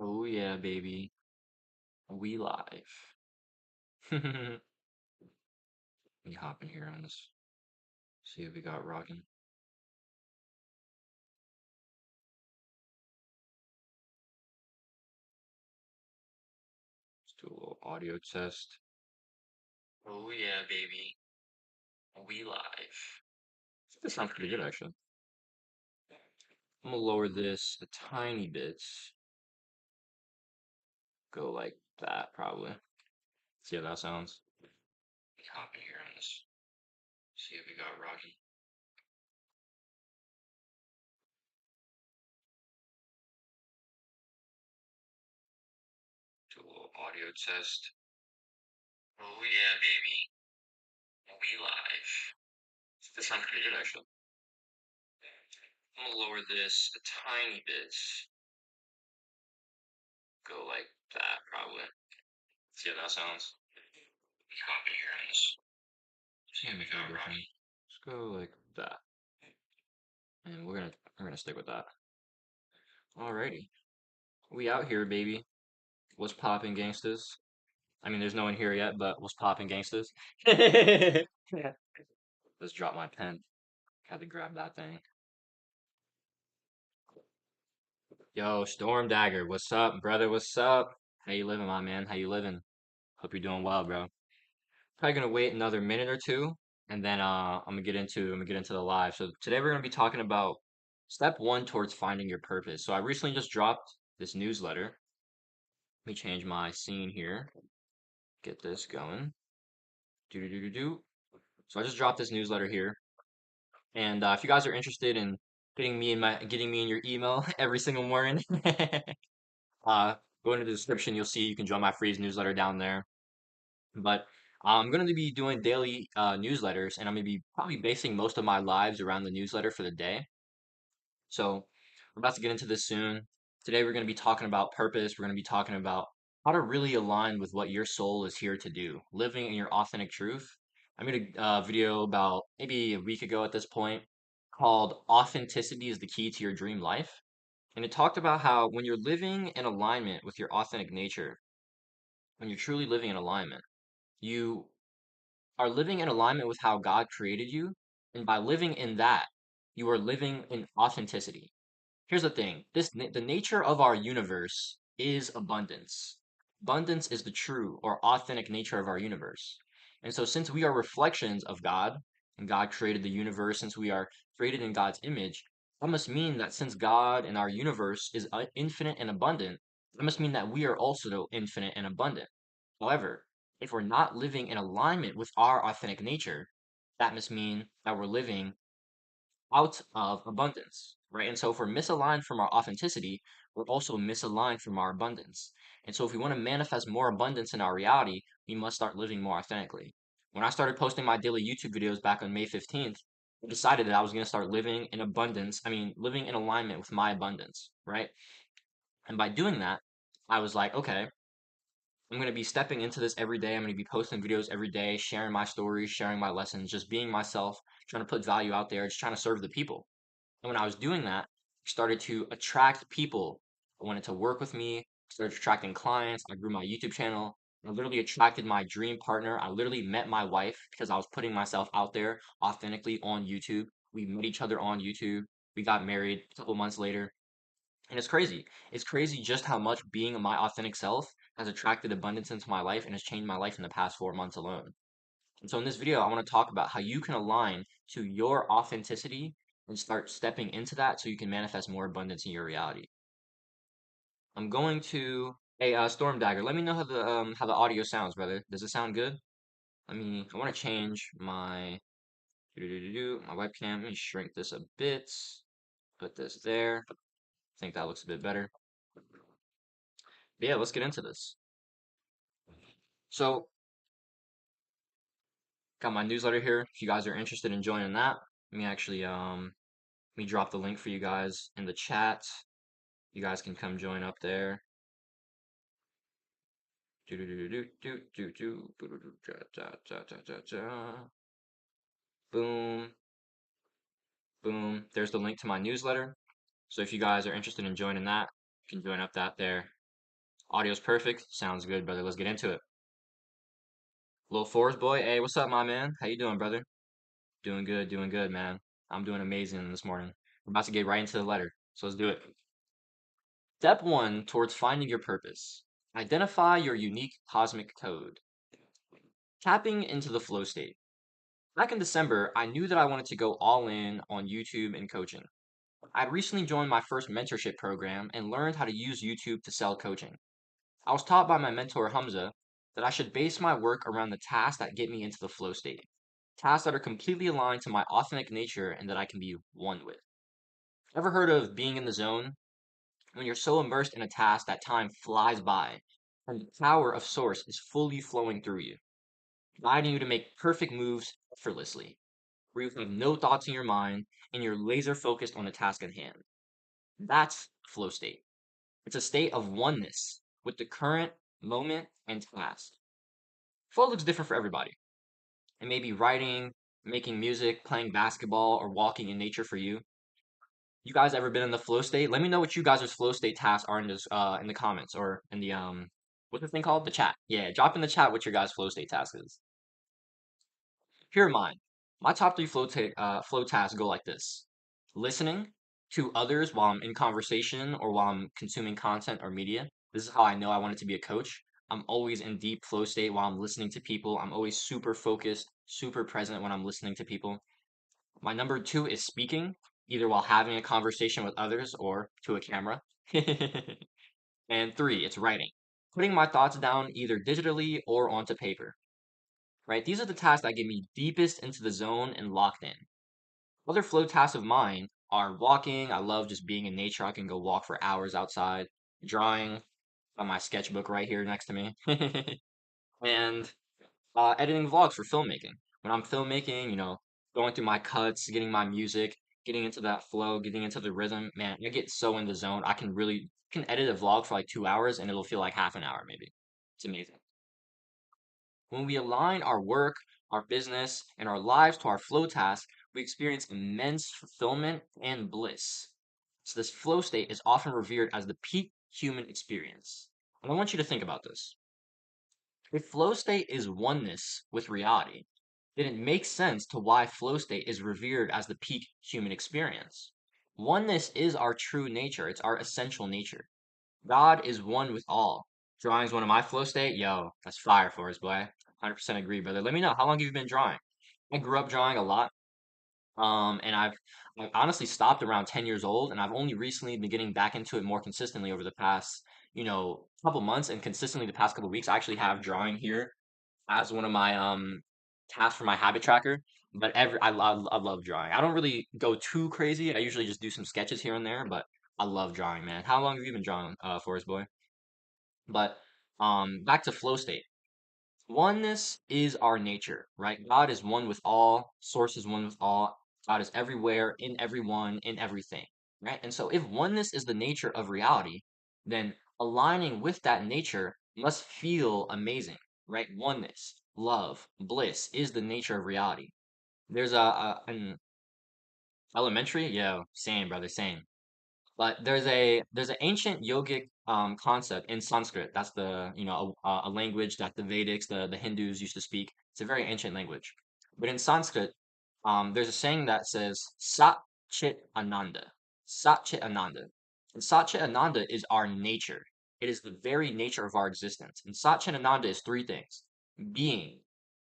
Oh yeah, baby. We live. Let me hop in here on this. See what we got rocking. Let's do a little audio test. Oh yeah, baby. We live. This sounds pretty good actually. I'm gonna lower this a tiny bit. Go like that probably. See how that sounds. Let me hop in here on this. See what we got rocking. Do a little audio test. Oh yeah, baby. We live. This sounds pretty good actually. I'm gonna lower this a tiny bit. Go like that probably. See how that sounds. Copy here on this. See how we got rocking. Let's go like that. And we're gonna stick with that. Alrighty. We out here, baby. What's poppin' gangsters? I mean there's no one here yet, but what's poppin' gangsters? Let's drop my pen. Had to grab that thing. Yo, Storm Dagger, what's up, brother? What's up? How you living, my man? How you living? Hope you're doing well, bro. Probably gonna wait another minute or two, and then I'm gonna get into the live. So today we're gonna be talking about step one towards finding your purpose. So I recently just dropped this newsletter. Let me change my scene here. Get this going. Do do do do do. So I just dropped this newsletter here, and if you guys are interested in getting me in your email every single morning, uh, go into the description. You'll see you can join my free newsletter down there. But I'm going to be doing daily newsletters, and I'm going to be probably basing most of my lives around the newsletter for the day. So we're about to get into this soon. Today, we're going to be talking about purpose. We're going to be talking about how to really align with what your soul is here to do, living in your authentic truth. I made a video about maybe a week ago at this point called Authenticity is the Key to Your Dream Life. And it talked about how when you're living in alignment with your authentic nature, when you're truly living in alignment, you are living in alignment with how God created you. And by living in that, you are living in authenticity. Here's the thing the nature of our universe is abundance. Abundance is the true or authentic nature of our universe. And so, since we are reflections of God, and God created the universe, since we are created in God's image, that must mean that since God and our universe is infinite and abundant, that must mean that we are also infinite and abundant. However, if we're not living in alignment with our authentic nature, that must mean that we're living out of abundance, right? And so if we're misaligned from our authenticity, we're also misaligned from our abundance. And so if we want to manifest more abundance in our reality, we must start living more authentically. When I started posting my daily YouTube videos back on May 15th, I decided that I was going to start living in abundance. I mean, living in alignment with my abundance, right? And by doing that, I was like, okay, I'm going to be stepping into this every day. I'm going to be posting videos every day, sharing my stories, sharing my lessons, just being myself, trying to put value out there, just trying to serve the people. And when I was doing that, I started to attract people who wanted to work with me, started attracting clients. I grew my YouTube channel. I literally attracted my dream partner. I literally met my wife because I was putting myself out there authentically on YouTube. We met each other on YouTube. We got married a couple months later. And it's crazy. It's crazy just how much being my authentic self has attracted abundance into my life and has changed my life in the past 4 months alone. And so in this video, I want to talk about how you can align to your authenticity and start stepping into that so you can manifest more abundance in your reality. I'm going to Hey, Storm Dagger, let me know how the audio sounds, brother. Does it sound good? I want to change my webcam. Let me shrink this a bit. Put this there. I think that looks a bit better. But yeah, let's get into this. So, got my newsletter here. If you guys are interested in joining that, let me drop the link for you guys in the chat. You guys can come join up there. Boom, boom. There's the link to my newsletter. So if you guys are interested in joining that, you can join up that there. Audio's perfect. Sounds good, brother. Let's get into it. Little Forest boy, hey, what's up, my man? How you doing, brother? Doing good, man. I'm doing amazing this morning. We're about to get right into the letter, so let's do it. Step one towards finding your purpose. Identify your unique cosmic code. Tapping into the flow state. Back in December, I knew that I wanted to go all in on YouTube and coaching. I'd recently joined my first mentorship program and learned how to use YouTube to sell coaching. I was taught by my mentor Hamza that I should base my work around the tasks that get me into the flow state, tasks that are completely aligned to my authentic nature and that I can be one with. Ever heard of being in the zone? When you're so immersed in a task that time flies by and the power of source is fully flowing through you, guiding you to make perfect moves effortlessly, where you have no thoughts in your mind and you're laser focused on the task at hand. That's flow state. It's a state of oneness with the current moment and task. Flow looks different for everybody. It may be writing, making music, playing basketball, or walking in nature for you. You guys ever been in the flow state? Let me know what you guys' flow state tasks are in the comments or in the what's the thing called? The chat. Yeah, drop in the chat what your guys' flow state task is. Here are mine. My top three flow tasks go like this: listening to others while I'm in conversation or while I'm consuming content or media. This is how I know I wanted to be a coach. I'm always in deep flow state while I'm listening to people. I'm always super focused, super present when I'm listening to people. My number two is speaking, either while having a conversation with others or to a camera. And three, it's writing, putting my thoughts down either digitally or onto paper. Right? These are the tasks that get me deepest into the zone and locked in. Other flow tasks of mine are walking. I love just being in nature. I can go walk for hours outside. Drawing on my sketchbook right here next to me. And editing vlogs for filmmaking. When I'm filmmaking, going through my cuts, getting my music, getting into that flow, getting into the rhythm, man, I get so in the zone. I can really can edit a vlog for like 2 hours and it'll feel like half an hour maybe. It's amazing. When we align our work, our business, and our lives to our flow task, we experience immense fulfillment and bliss. So this flow state is often revered as the peak human experience. And I want you to think about this. If flow state is oneness with reality, then it makes sense to why flow state is revered as the peak human experience. Oneness is our true nature, it's our essential nature. God is one with all. Drawing is one of my flow state. Yo, that's fire for us, boy. 100% agree, brother. Let me know how long have you been drawing? I grew up drawing a lot. And I've honestly stopped around 10 years old, and I've only recently been getting back into it more consistently over the past, couple months, and consistently the past couple weeks. I actually have drawing here as one of my tasks for my habit tracker. But I love drawing. I don't really go too crazy. I usually just do some sketches here and there, but I love drawing, man. How long have you been drawing, Forest Boy? But back to flow state. Oneness is our nature, right? God is one with all, source is one with all, God is everywhere, in everyone, in everything, right? And so if oneness is the nature of reality, then aligning with that nature must feel amazing, right? Oneness, love, bliss is the nature of reality. There's an elementary, yeah, same, brother, same. But there's an ancient yogic concept in Sanskrit. That's a language that the Vedics, the Hindus used to speak. It's a very ancient language. But in Sanskrit, there's a saying that says Sat Chit Ananda. Sat Chit Ananda. And Sat Chit Ananda is our nature. It is the very nature of our existence. And Sat Chit Ananda is three things: being,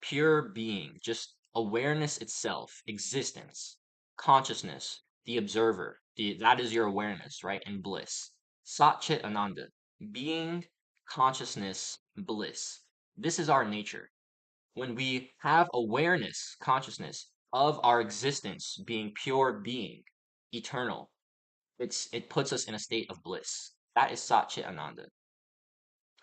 pure being, just awareness itself, existence, consciousness, the observer, that is your awareness, right? And bliss. Sat Chit Ananda. Being, consciousness, bliss. This is our nature. When we have awareness, consciousness of our existence being pure being, eternal, it puts us in a state of bliss. That is Sat Chit Ananda.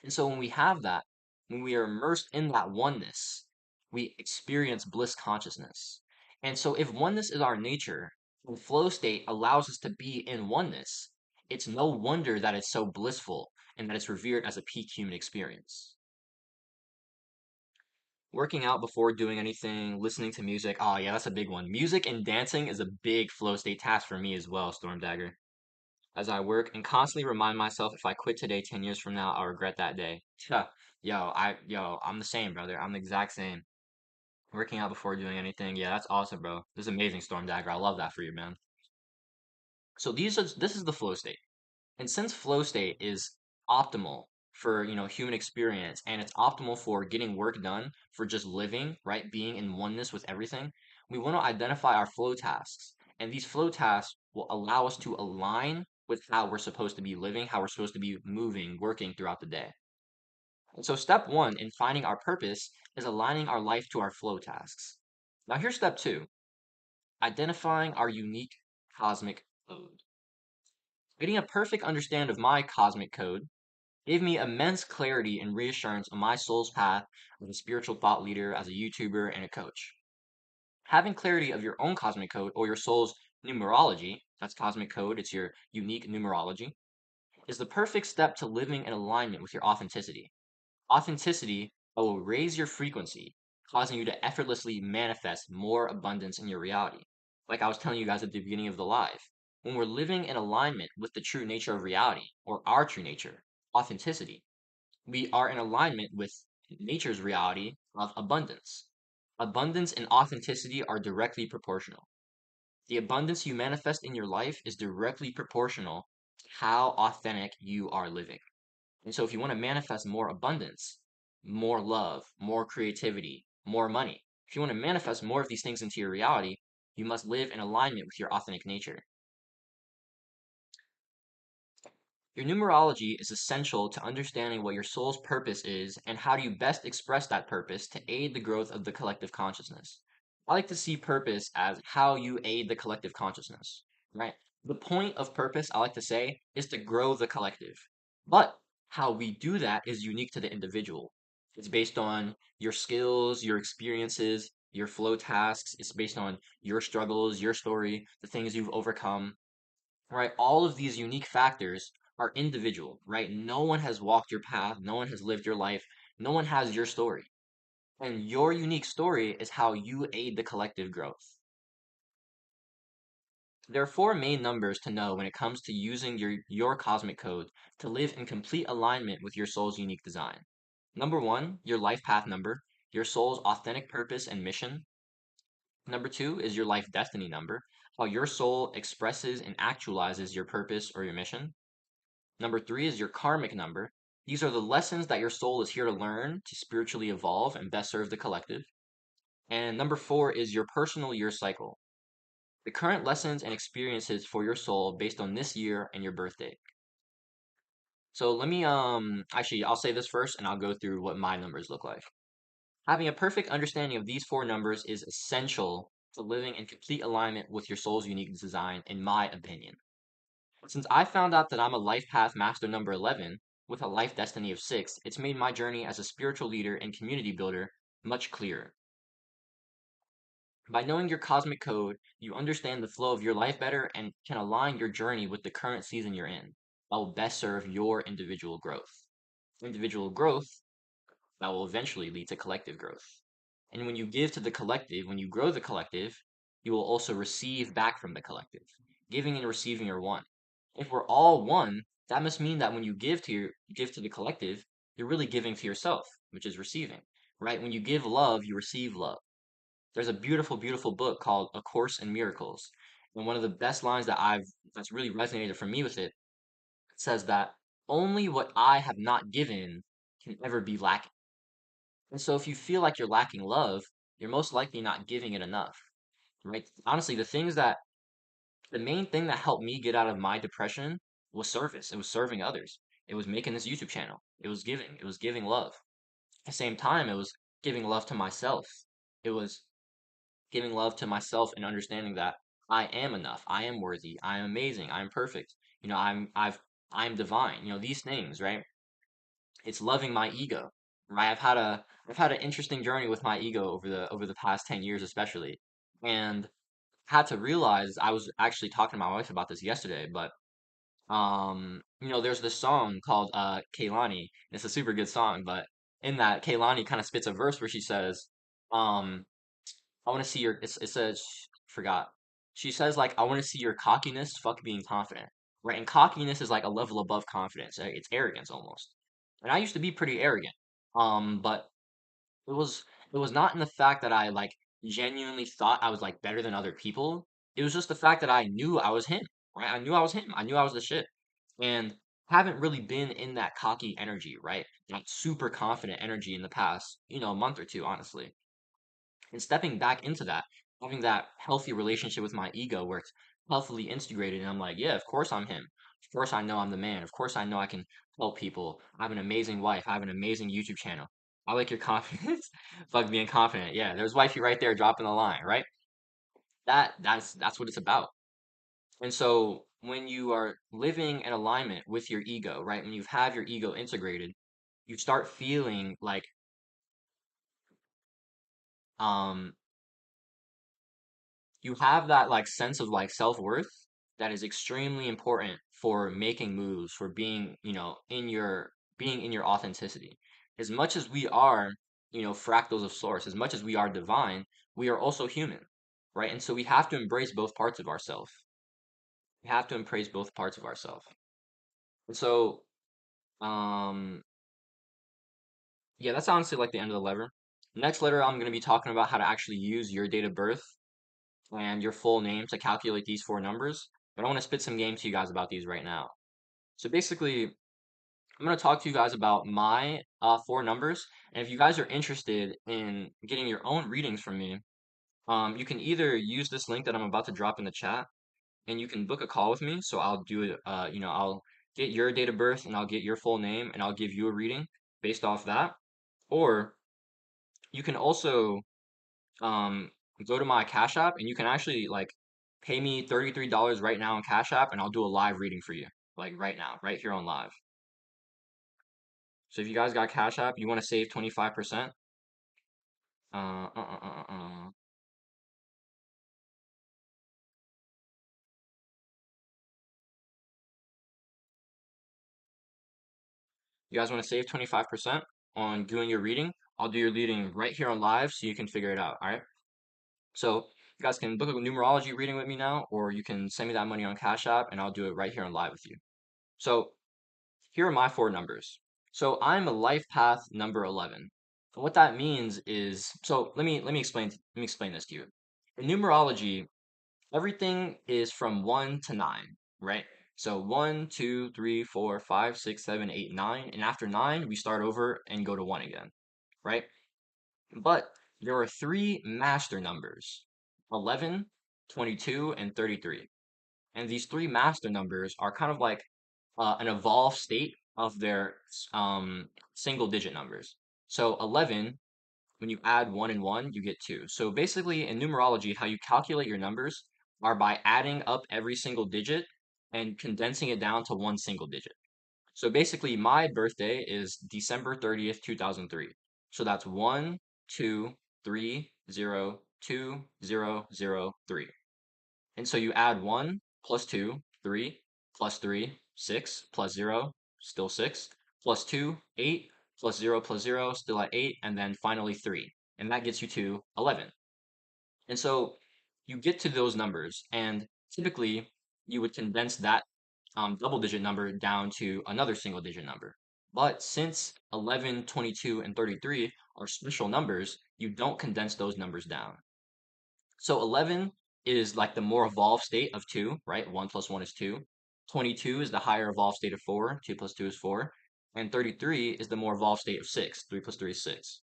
And so when we have that, when we are immersed in that oneness, we experience bliss consciousness. And so if oneness is our nature, and flow state allows us to be in oneness, it's no wonder that it's so blissful and that it's revered as a peak human experience. Working out before doing anything, listening to music. Oh yeah, that's a big one. Music and dancing is a big flow state task for me as well, Storm Dagger. as I work and constantly remind myself if I quit today, 10 years from now, I'll regret that day. Yeah. I'm the same, brother. I'm the exact same. Working out before doing anything. Yeah, that's awesome, bro. This is amazing, Storm Dagger. I love that for you, man. So this is the flow state. And since flow state is optimal for, human experience and it's optimal for getting work done, for just living, right? Being in oneness with everything, we want to identify our flow tasks. And these flow tasks will allow us to align with how we're supposed to be living, how we're supposed to be moving, working throughout the day. And so step one in finding our purpose is aligning our life to our flow tasks. Now here's step two, identifying our unique cosmic code. Getting a perfect understanding of my cosmic code gave me immense clarity and reassurance on my soul's path as a spiritual thought leader, as a YouTuber, and a coach. Having clarity of your own cosmic code or your soul's numerology, that's cosmic code, it's your unique numerology, is the perfect step to living in alignment with your authenticity. Authenticity will raise your frequency, causing you to effortlessly manifest more abundance in your reality. Like I was telling you guys at the beginning of the live, when we're living in alignment with the true nature of reality, or our true nature, authenticity, we are in alignment with nature's reality of abundance. Abundance and authenticity are directly proportional. The abundance you manifest in your life is directly proportional to how authentic you are living. And so if you want to manifest more abundance, more love, more creativity, more money, if you want to manifest more of these things into your reality, you must live in alignment with your authentic nature. Your numerology is essential to understanding what your soul's purpose is and how do you best express that purpose to aid the growth of the collective consciousness. I like to see purpose as how you aid the collective consciousness, right? The point of purpose, I like to say, is to grow the collective. But how we do that is unique to the individual. It's based on your skills, your experiences, your flow tasks. It's based on your struggles, your story, the things you've overcome, right? All of these unique factors are individual, right? No one has walked your path, no one has lived your life, no one has your story. And your unique story is how you aid the collective growth. There are four main numbers to know when it comes to using your cosmic code to live in complete alignment with your soul's unique design. Number one, your life path number, your soul's authentic purpose and mission. Number two is your life destiny number, how your soul expresses and actualizes your purpose or your mission. Number three is your karmic number. These are the lessons that your soul is here to learn to spiritually evolve and best serve the collective. And number four is your personal year cycle, the current lessons and experiences for your soul based on this year and your birthday. So let me actually I'll say this first and I'll go through what my numbers look like. Having a perfect understanding of these four numbers is essential to living in complete alignment with your soul's unique design, in my opinion. Since I found out that I'm a life path master number 11 with a life destiny of 6, it's made my journey as a spiritual leader and community builder much clearer. By knowing your cosmic code, you understand the flow of your life better and can align your journey with the current season you're in. That will best serve your individual growth. Individual growth that will eventually lead to collective growth. And when you give to the collective, when you grow the collective, you will also receive back from the collective. Giving and receiving are one. If we're all one, that must mean that when you give to the collective, you're really giving to yourself, which is receiving, right? When you give love, you receive love. There's a beautiful, beautiful book called A Course in Miracles. And one of the best lines that's really resonated for me with it says that only what I have not given can ever be lacking. And so if you feel like you're lacking love, you're most likely not giving it enough, right? Honestly, the main thing that helped me get out of my depression was service. It was serving others. It was making this YouTube channel. It was giving love. At the same time, it was giving love to myself. It was giving love to myself and understanding that I am enough. I am worthy. I am amazing. I am perfect. I am divine. These things, right? It's loving my ego, right? I've had an interesting journey with my ego over the past 10 years especially. And had to realize, I was actually talking to my wife about this yesterday, but there's this song called Kaylani. It's a super good song, but in that Kaylani kind of spits a verse where she says, um I want to see your it says forgot. She says like I want to see your cockiness, fuck being confident. right? And cockiness is like a level above confidence. Right? It's arrogance almost. And I used to be pretty arrogant. But it was it was not in the fact that I like genuinely thought I was like better than other people. It was just the fact that I knew I was him, right? I knew I was him. I knew I was the shit. And haven't really been in that cocky energy, right? That super confident energy in the past, month or two, honestly. And stepping back into that, having that healthy relationship with my ego where it's healthily integrated, and I'm like, yeah, of course I'm him. Of course I know I'm the man. Of course I know I can help people. I have an amazing wife. I have an amazing YouTube channel. I like your confidence. Fuck being confident. Yeah, there's wifey right there dropping the line, right? That's what it's about. And so when you are living in alignment with your ego, right? When you have your ego integrated, you start feeling like um you have that like sense of like self-worth that is extremely important for making moves, for being, being in your authenticity. As much as we are, fractals of source, as much as we are divine, we are also human, right? And so we have to embrace both parts of ourselves. We have to embrace both parts of ourselves. And so, um, yeah, that's honestly like the end of the letter. Next letter, I'm going to be talking about how to actually use your date of birth and your full name to calculate these four numbers. But I want to spit some game to you guys about these right now. So basically, I'm going to talk to you guys about my four numbers. And if you guys are interested in getting your own readings from me, you can either use this link that I'm about to drop in the chat, and you can book a call with me. So I'll do it, I'll get your date of birth and I'll get your full name and I'll give you a reading based off that. Or you can also um go to my Cash App and you can actually like pay me $33 right now on Cash App and I'll do a live reading for you. Like right now, right here on live. So if you guys got Cash App, you want to save 25%. Uh, uh, uh, uh, uh. uh. You guys want to save 25% on doing your reading? I'll do your reading right here on live so you can figure it out. All right. So you guys can book a numerology reading with me now, or you can send me that money on Cash App and I'll do it right here on live with you. So here are my four numbers. So I'm a life path number 11. And what that means is, so let me explain this to you. In numerology, everything is from 1 to 9, right? So 1, 2, 3, 4, 5, 6, 7, 8, 9, and after 9, we start over and go to 1 again, right? But there are three master numbers, 11, 22, and 33. And these three master numbers are kind of like an evolved state of their single digit numbers. So 11, when you add 1 and 1, you get 2. So basically, in numerology, how you calculate your numbers are by adding up every single digit and condensing it down to one single digit. So basically, my birthday is December 30th, 2003. So that's 1, 2, 3, 0, 2, 0, 0, 3. And so you add 1 plus 2, 3, plus 3, 6, plus 0, still 6, plus 2, 8, plus 0, plus 0, still at 8, and then finally 3. And that gets you to 11. And so you get to those numbers, and typically you would condense that double digit number down to another single digit number. But since 11, 22, and 33 are special numbers, you don't condense those numbers down. So 11 is like the more evolved state of 2, right? 1 plus 1 is 2. 22 is the higher evolved state of 4. 2 plus 2 is 4. And 33 is the more evolved state of 6. 3 plus 3 is 6.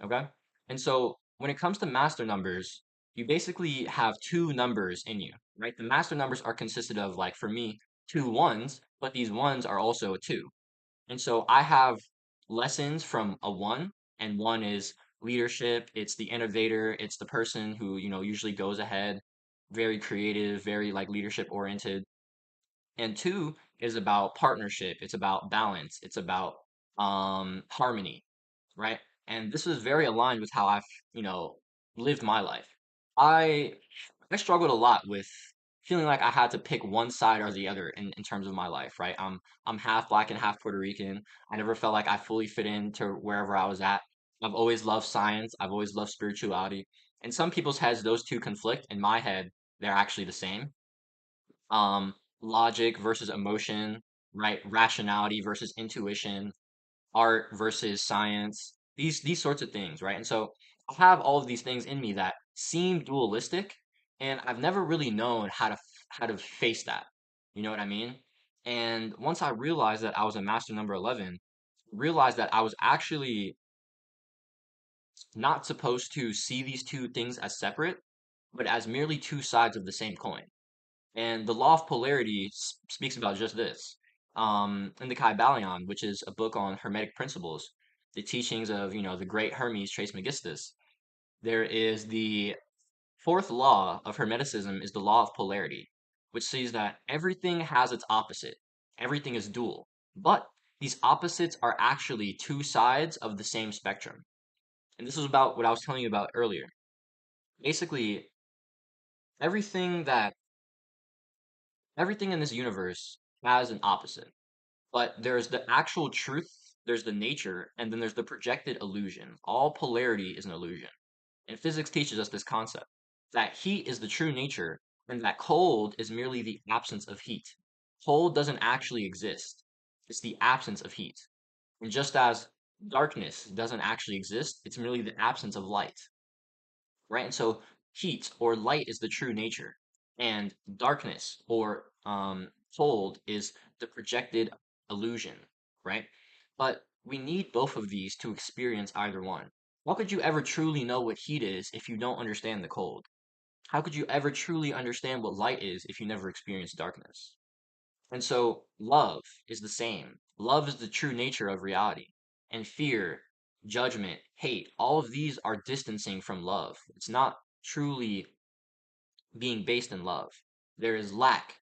Okay? And so when it comes to master numbers, you basically have two numbers in you, right? The master numbers are consisted of, like for me, two ones, but these ones are also a 2. And so I have lessons from a 1, and 1 is leadership, it's the innovator, it's the person who, usually goes ahead, very creative, very like leadership oriented. And 2 is about partnership, it's about balance, it's about harmony, right? And this is very aligned with how I've, lived my life. I I struggled a lot with feeling like I had to pick one side or the other in terms of my life, right? I'm half black and half Puerto Rican. I never felt like I fully fit into wherever I was at. I've always loved science. I've always loved spirituality. In some people's heads, those two conflict. In my head, they're actually the same. Um, logic versus emotion, right? Rationality versus intuition, art versus science, these sorts of things, right? And so I have all of these things in me that seem dualistic, and I've never really known how to face that. You know what I mean? And once I realized that I was a master number 11, realized that I was actually not supposed to see these two things as separate, but as merely two sides of the same coin. And the law of polarity speaks about just this. In the Kybalion, which is a book on Hermetic principles, the teachings of, the great Hermes Trismegistus, there is the fourth law of Hermeticism is the law of polarity, which says that everything has its opposite. Everything is dual. But these opposites are actually two sides of the same spectrum. And this is about what I was telling you about earlier. Basically, everything that everything in this universe has an opposite. But there's the actual truth, there's the nature, and then there's the projected illusion. All polarity is an illusion. And physics teaches us this concept that heat is the true nature, and that cold is merely the absence of heat. Cold doesn't actually exist, it's the absence of heat. And just as darkness doesn't actually exist, it's merely the absence of light, right? And so heat or light is the true nature, and darkness or cold is the projected illusion, right? But we need both of these to experience either one. How could you ever truly know what heat is if you don't understand the cold? How could you ever truly understand what light is if you never experienced darkness? And so love is the same. Love is the true nature of reality. And fear, judgment, hate, all of these are distancing from love. It's not truly being based in love. There is lack,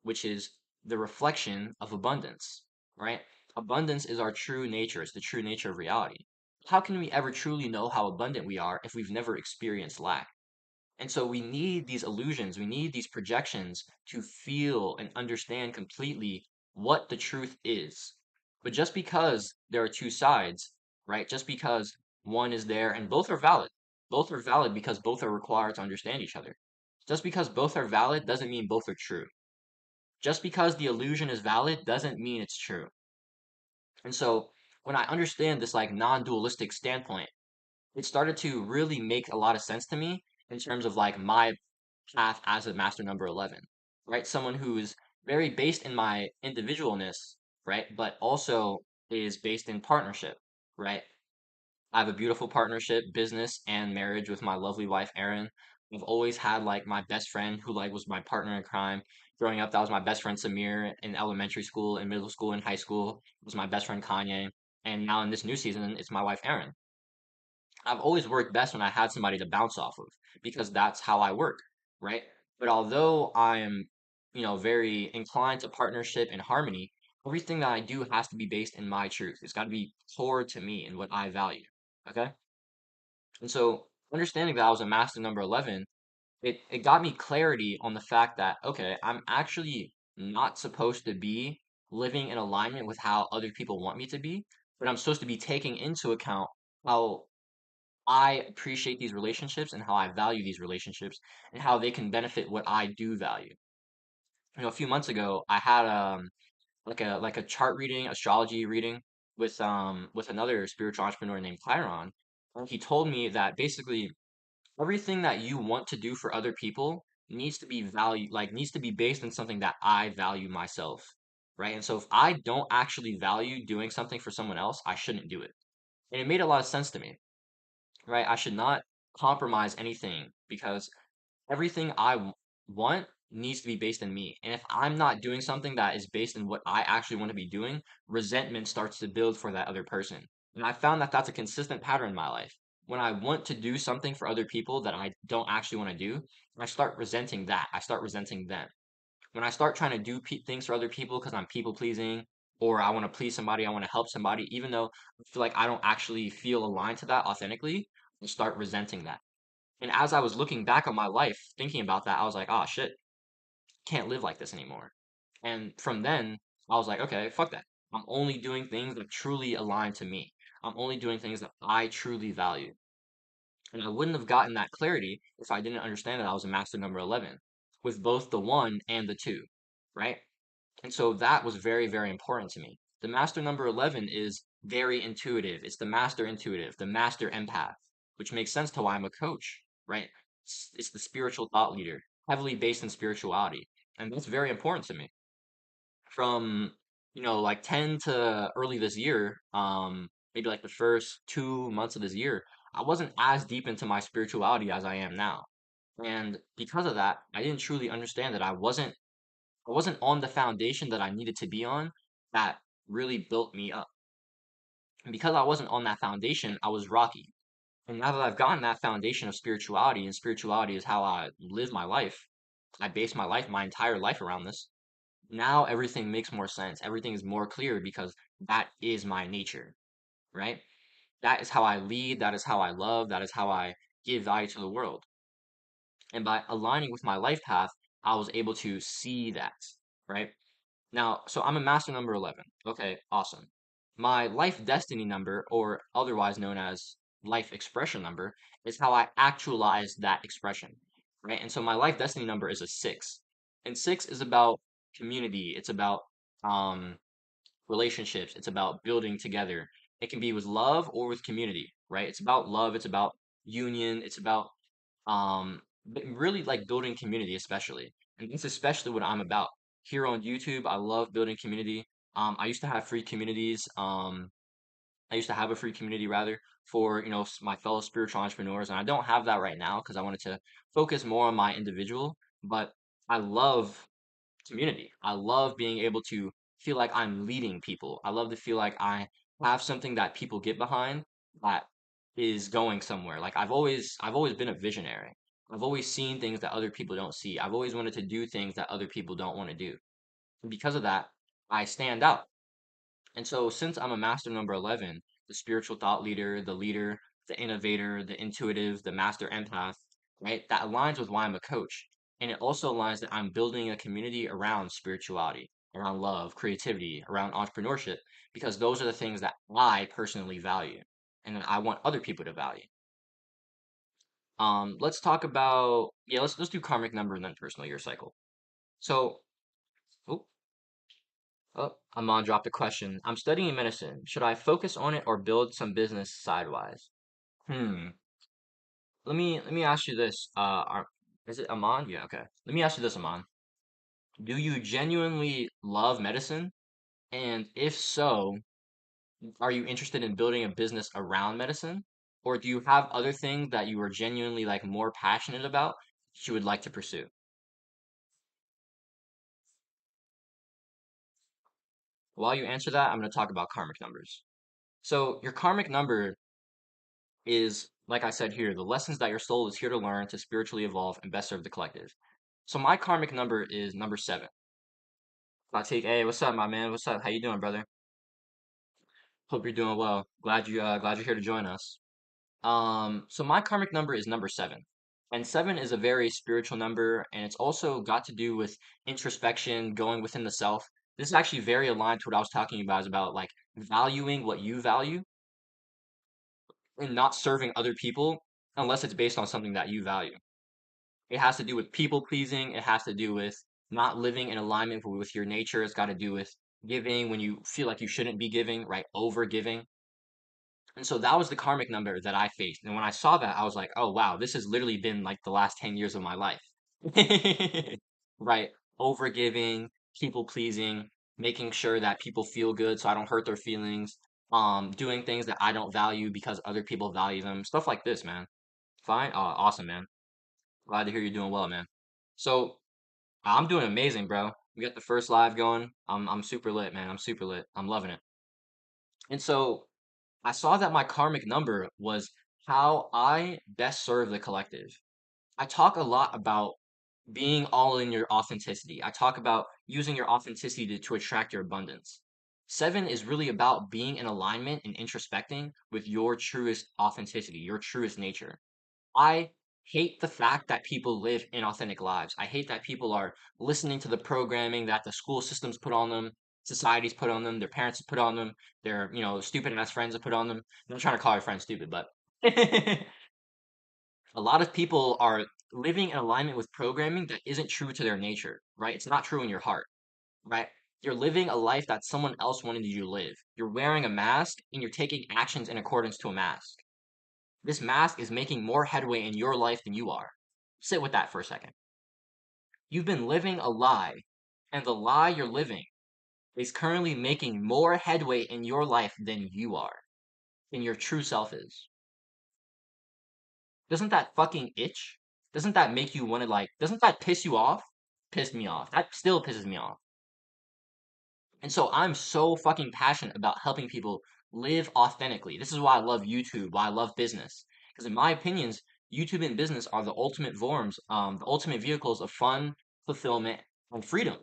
which is the reflection of abundance, right? Abundance is our true nature, it's the true nature of reality. How can we ever truly know how abundant we are if we've never experienced lack? And so we need these illusions, we need these projections to feel and understand completely what the truth is. But just because there are two sides, right? Just because one is there and both are valid because both are required to understand each other. Just because both are valid doesn't mean both are true. Just because the illusion is valid doesn't mean it's true. And so when I understand this like non-dualistic standpoint, it started to really make a lot of sense to me in terms of like my path as a master number 11, right? Someone who's very based in my individualness, right? But also is based in partnership, right? I have a beautiful partnership, business and marriage with my lovely wife, Erin. I've always had like my best friend who like was my partner in crime. Growing up, that was my best friend Samir in elementary school, in middle school, in high school. It was my best friend Kanye. And now in this new season, it's my wife, Erin. I've always worked best when I had somebody to bounce off of because that's how I work, right? But although I am, very inclined to partnership and harmony, everything that I do has to be based in my truth. It's got to be core to me and what I value. Okay? And so understanding that I was a master number 11, it got me clarity on the fact that, okay, I'm actually not supposed to be living in alignment with how other people want me to be, but I'm supposed to be taking into account how I appreciate these relationships and how I value these relationships and how they can benefit what I do value. A few months ago, I had like a chart reading, astrology reading with another spiritual entrepreneur named Chiron. And he told me that basically everything that you want to do for other people needs to be needs to be based on something that I value myself. Right. And so if I don't actually value doing something for someone else, I shouldn't do it. And it made a lot of sense to me, right? I should not compromise anything because everything want needs to be based in me. And if I'm not doing something that is based in what I actually want to be doing, resentment starts to build for that other person. And I found that that's a consistent pattern in my life. When I want to do something for other people that I don't actually want to do, I start resenting that. I start resenting them. When I start trying to do things for other people because I'm people pleasing or I want to please somebody, I want to help somebody, even though I feel like I don't actually feel aligned to that authentically, I start resenting that. And as I was looking back on my life, thinking about that, I was like, oh shit, can't live like this anymore. And from then, I was like, okay, fuck that. I'm only doing things that truly align to me. I'm only doing things that I truly value. And I wouldn't have gotten that clarity if I didn't understand that I was a master number 11 with both the one and the two, right? And so that was very, very important to me. The master number 11 is very intuitive. It's the master intuitive, the master empath, which makes sense to why I'm a coach, right? It's the spiritual thought leader, heavily based in spirituality. And that's very important to me. From, like 10 to early this year, maybe like the first 2 months of this year, I wasn't as deep into my spirituality as I am now. And because of that, I didn't truly understand that I wasn't on the foundation that I needed to be on that really built me up. And because I wasn't on that foundation, I was rocky. And now that I've gotten that foundation of spirituality, and spirituality is how I live my life, I base my life, my entire life around this. Now everything makes more sense. Everything is more clear because that is my nature, right? That is how I lead. That is how I love. That is how I give value to the world. And by aligning with my life path, I was able to see that, right? Now, so I'm a master number 11. Okay, awesome. My life destiny number, or otherwise known as life expression number, is how I actualize that expression, right? And so my life destiny number is a 6. And 6 is about community. It's about um relationships. It's about building together. It can be with love or with community, right? It's about love, it's about union, it's about really like building community especially. And that's especially what I'm about. Here on YouTube, I love building community. I used to have free communities. I used to have a free community rather for, my fellow spiritual entrepreneurs, and I don't have that right now because I wanted to focus more on my individual, but I love community. I love being able to feel like I'm leading people. I love to feel like I have something that people get behind that is going somewhere. Like I've always been a visionary. I've always seen things that other people don't see. I've always wanted to do things that other people don't want to do. And because of that, I stand out. And so, since I'm a master number 11, the spiritual thought leader, the innovator, the intuitive, the master empath, right? That aligns with why I'm a coach. And it also aligns that I'm building a community around spirituality, around love, creativity, around entrepreneurship, because those are the things that I personally value and that I want other people to value. Let's talk about, yeah, let's do karmic number and then personal year cycle. So, oh, Amon dropped a question. I'm studying medicine. Should I focus on it or build some business sidewise? Hmm. Let me ask you this. Is it Amon? Yeah, okay. Let me ask you this, Amon. Do you genuinely love medicine? And if so, are you interested in building a business around medicine? Or do you have other things that you are genuinely like more passionate about that you would like to pursue? While you answer that, I'm going to talk about karmic numbers. So your karmic number is, like I said here, the lessons that your soul is here to learn to spiritually evolve and best serve the collective. So my karmic number is number 7. Latik, hey, what's up, my man? What's up? How you doing, brother? Hope you're doing well. Glad you're here to join us. So my karmic number is number 7. And 7 is a very spiritual number, and it's also got to do with introspection, going within the self. This is actually very aligned to what I was talking about, is about like valuing what you value and not serving other people unless it's based on something that you value. It has to do with people pleasing. It has to do with not living in alignment with your nature. It's got to do with giving when you feel like you shouldn't be giving, right? Over giving. And so that was the karmic number that I faced. And when I saw that, I was like, oh, wow, this has literally been like the last 10 years of my life. Right? Over giving, people pleasing, making sure that people feel good so I don't hurt their feelings, doing things that I don't value because other people value them, stuff like this, man. Fine. Awesome, man. Glad to hear you're doing well, man. So I'm doing amazing, bro. We got the first live going. I'm super lit, man. I'm super lit. I'm loving it. And so I saw that my karmic number was how I best serve the collective. I talk a lot about being all in your authenticity. I talk about using your authenticity to attract your abundance. 7 is really about being in alignment and introspecting with your truest authenticity, your truest nature. I hate the fact that people live inauthentic lives. I hate that people are listening to the programming that the school systems put on them, societies put on them, their parents put on them, their, stupid ass friends have put on them. I'm not trying to call your friends stupid, but a lot of people are living in alignment with programming that isn't true to their nature, right? It's not true in your heart, right? You're living a life that someone else wanted you to live. You're wearing a mask and you're taking actions in accordance to a mask. This mask is making more headway in your life than you are. Sit with that for a second. You've been living a lie, and the lie you're living is currently making more headway in your life than you are, than your true self is. Doesn't that fucking itch? Doesn't that make you want to doesn't that piss you off? Pissed me off. That still pisses me off. And so I'm so fucking passionate about helping people live authentically. This is why I love YouTube, why I love business. Because in my opinions, YouTube and business are the ultimate forms, the ultimate vehicles of fun, fulfillment, and freedom.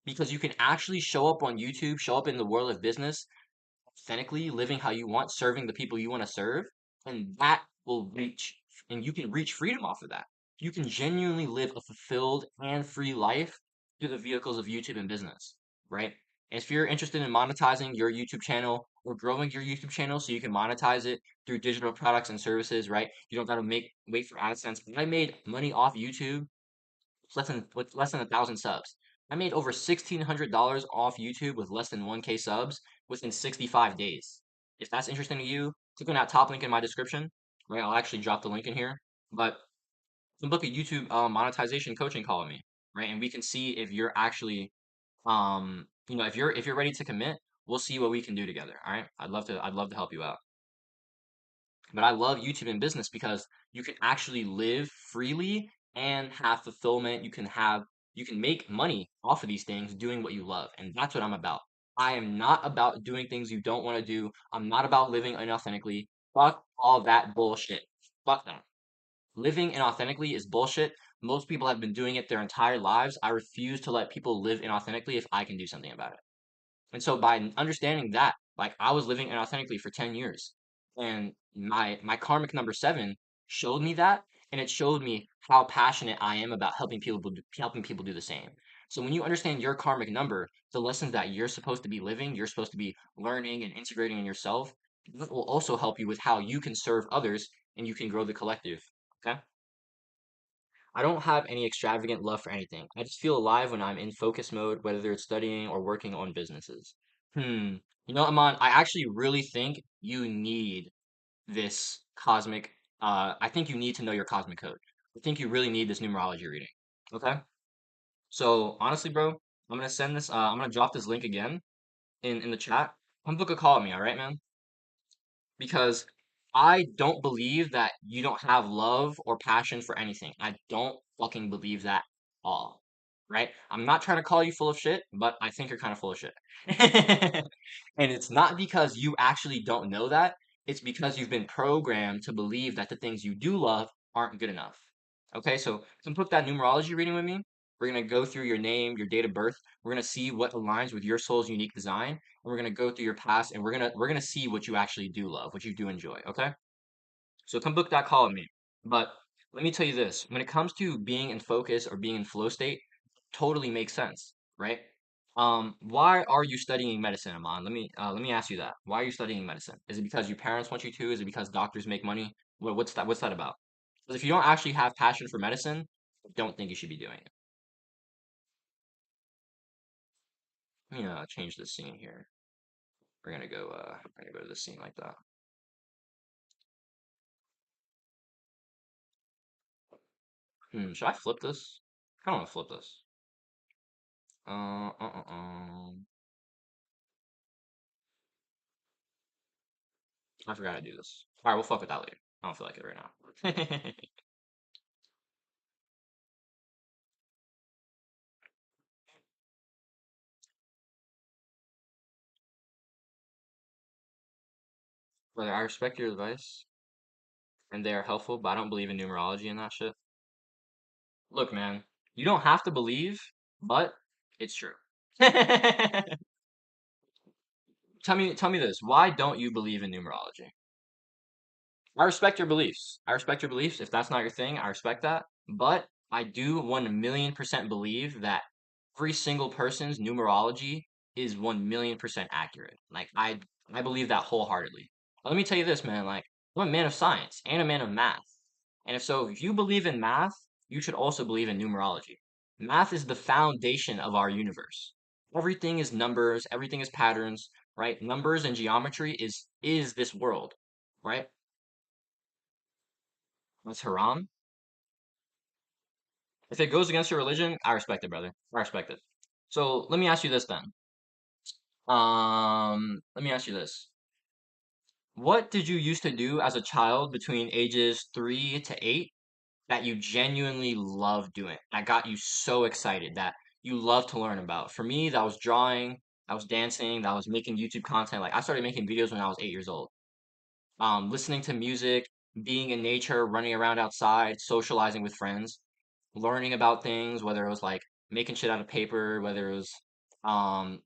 Because you can actually show up on YouTube, show up in the world of business, authentically living how you want, serving the people you want to serve, and that will reach, and you can reach freedom off of that. You can genuinely live a fulfilled and free life through the vehicles of YouTube and business, right? And if you're interested in monetizing your YouTube channel or growing your YouTube channel so you can monetize it through digital products and services, right? You don't got to wait for AdSense. I made money off YouTube with less than 1,000 subs. I made over $1,600 off YouTube with less than 1K subs within 65 days. If that's interesting to you, click on that top link in my description. Right, I'll actually drop the link in here. But you can book a YouTube monetization coaching call with me, right? And we can see if you're actually, if you're ready to commit, we'll see what we can do together. All right, I'd love to help you out. But I love YouTube and business because you can actually live freely and have fulfillment. You can make money off of these things doing what you love. And that's what I'm about. I am not about doing things you don't want to do. I'm not about living inauthentically. Fuck all that bullshit. Fuck that. Living inauthentically is bullshit. Most people have been doing it their entire lives. I refuse to let people live inauthentically if I can do something about it. And so by understanding that, like I was living inauthentically for 10 years. And my karmic number 7 showed me that, and it showed me how passionate I am about helping people do the same. So when you understand your karmic number, the lessons that you're supposed to be living, you're supposed to be learning and integrating in yourself, that will also help you with how you can serve others and you can grow the collective. Okay? I don't have any extravagant love for anything. I just feel alive when I'm in focus mode, whether it's studying or working on businesses. Hmm. You know, Aman, I actually really think you need this cosmic. I think you need to know your cosmic code. I think you really need this numerology reading. Okay? So honestly, bro, I'm gonna send this. I'm gonna drop this link again in the chat. Come book a call with me, all right, man? Because I don't believe that you don't have love or passion for anything. I don't fucking believe that at all. Right? I'm not trying to call you full of shit, but I think you're kind of full of shit. And it's not because you actually don't know that. It's because you've been programmed to believe that the things you do love aren't good enough. Okay, so come put that numerology reading with me. We're gonna go through your name, your date of birth. We're gonna see what aligns with your soul's unique design, and we're gonna go through your past, and we're gonna see what you actually do love, what you do enjoy. Okay, so come book that call with me. But let me tell you this: when it comes to being in focus or being in flow state, totally makes sense, right? Why are you studying medicine, Aman? Let me ask you that. Why are you studying medicine? Is it because your parents want you to? Is it because doctors make money? What's that about? Because if you don't actually have passion for medicine, I don't think you should be doing it. Let me change the scene here. We're gonna go to the scene like that. Should I flip this? I don't want to flip this. Uh, uh, uh, uh. I forgot to do this. All right, we'll fuck with that later. I don't feel like it right now. Brother, I respect your advice, and they are helpful, but I don't believe in numerology and that shit. Look, man, you don't have to believe, but it's true. Tell me this. Why don't you believe in numerology? I respect your beliefs. I respect your beliefs. If that's not your thing, I respect that. But I do 1,000,000% believe that every single person's numerology is 1,000,000% accurate. I believe that wholeheartedly. But let me tell you this, man. Like I'm a man of science and a man of math. And if you believe in math, you should also believe in numerology. Math is the foundation of our universe. Everything is numbers, everything is patterns, right? Numbers and geometry is this world, right? That's haram. If it goes against your religion, I respect it, brother. I respect it. So let me ask you this then. Let me ask you this. What did you used to do as a child between ages 3 to 8 that you genuinely loved doing? That got you so excited that you love to learn about? For me, that was drawing, that was dancing, that was making YouTube content. Like I started making videos when I was 8 years old. Listening to music, being in nature, running around outside, socializing with friends, learning about things, whether it was like making shit out of paper, whether it was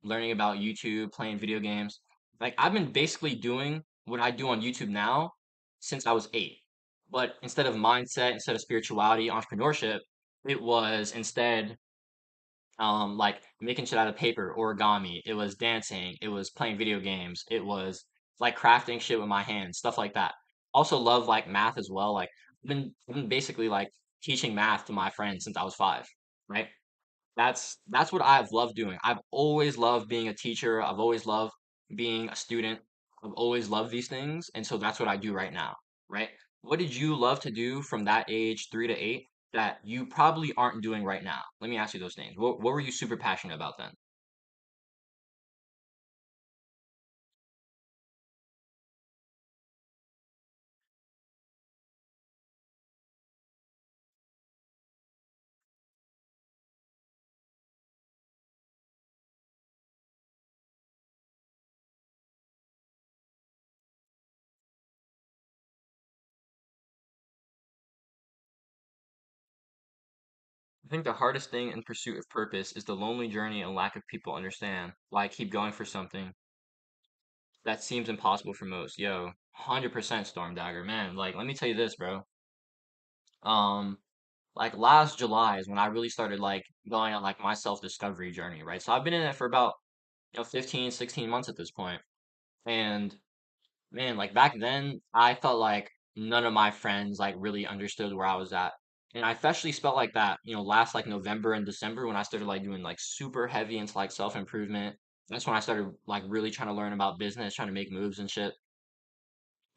learning about YouTube, playing video games. Like I've been basically doing what I do on YouTube now since I was 8. But instead of mindset, instead of spirituality, entrepreneurship, it was instead like making shit out of paper, origami, it was dancing, it was playing video games, it was like crafting shit with my hands, stuff like that. Also love like math as well. Like I've been basically like teaching math to my friends since I was 5, right? That's what I've loved doing. I've always loved being a teacher. I've always loved being a student. I've always loved these things, and so that's what I do right now, right? What did you love to do from that age 3 to 8 that you probably aren't doing right now? Let me ask you those things. What were you super passionate about then? I think the hardest thing in pursuit of purpose is the lonely journey and lack of people understand why I keep going for something that seems impossible for most. Yo, 100% Storm Dagger, man. Like, let me tell you this, bro. Um, like last July is when I really started like going on like my self-discovery journey, right? So I've been in it for about, 15, 16 months at this point. And man, like back then, I felt like none of my friends like really understood where I was at. And I especially felt like that, last like November and December when I started like doing like super heavy into like self-improvement. That's when I started like really trying to learn about business, trying to make moves and shit.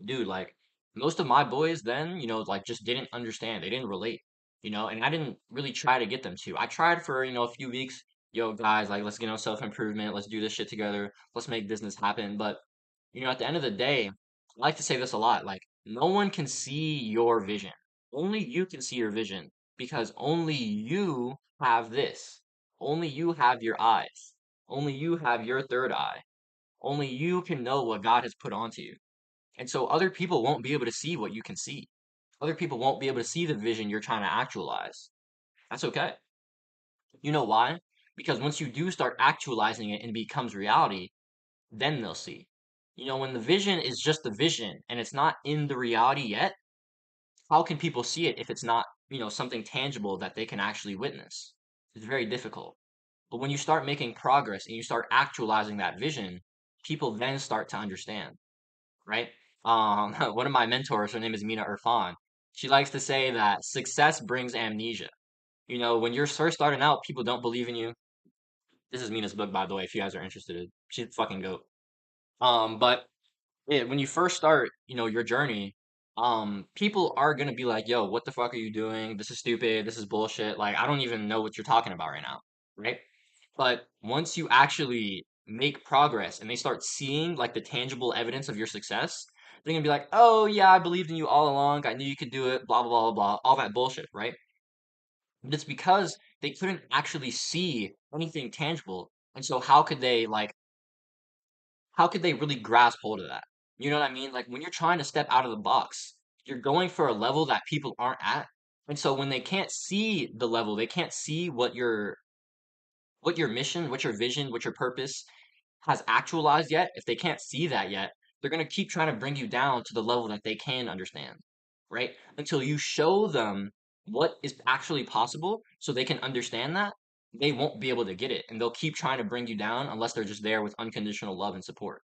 Dude, like most of my boys then, like just didn't understand. They didn't relate, and I didn't really try to get them to. I tried for, a few weeks. Yo, guys, like let's get on self-improvement. Let's do this shit together. Let's make business happen. But, at the end of the day, I like to say this a lot, like no one can see your vision. Only you can see your vision because only you have this. Only you have your eyes. Only you have your third eye. Only you can know what God has put onto you. And so other people won't be able to see what you can see. Other people won't be able to see the vision you're trying to actualize. That's okay. You know why? Because once you do start actualizing it and it becomes reality, then they'll see. When the vision is just the vision and it's not in the reality yet, how can people see it if it's not, something tangible that they can actually witness? It's very difficult. But when you start making progress and you start actualizing that vision, people then start to understand. Right? One of my mentors, her name is Mina Irfan. She likes to say that success brings amnesia. When you're first starting out, people don't believe in you. This is Mina's book, by the way, if you guys are interested. She's a fucking goat. But yeah, when you first start, your journey, people are gonna be like, "Yo, what the fuck are you doing? This is stupid. This is bullshit. Like, I don't even know what you're talking about right now." Right? But once you actually make progress and they start seeing like the tangible evidence of your success, they're gonna be like, "Oh yeah, I believed in you all along. I knew you could do it." Blah blah blah blah blah. All that bullshit, right? But it's because they couldn't actually see anything tangible, and so how could they really grasp hold of that? You know what I mean? Like when you're trying to step out of the box, you're going for a level that people aren't at. And so when they can't see the level, they can't see what your mission, what your vision, what your purpose has actualized yet, if they can't see that yet, they're going to keep trying to bring you down to the level that they can understand, right? Until you show them what is actually possible so they can understand that, they won't be able to get it. And they'll keep trying to bring you down unless they're just there with unconditional love and support.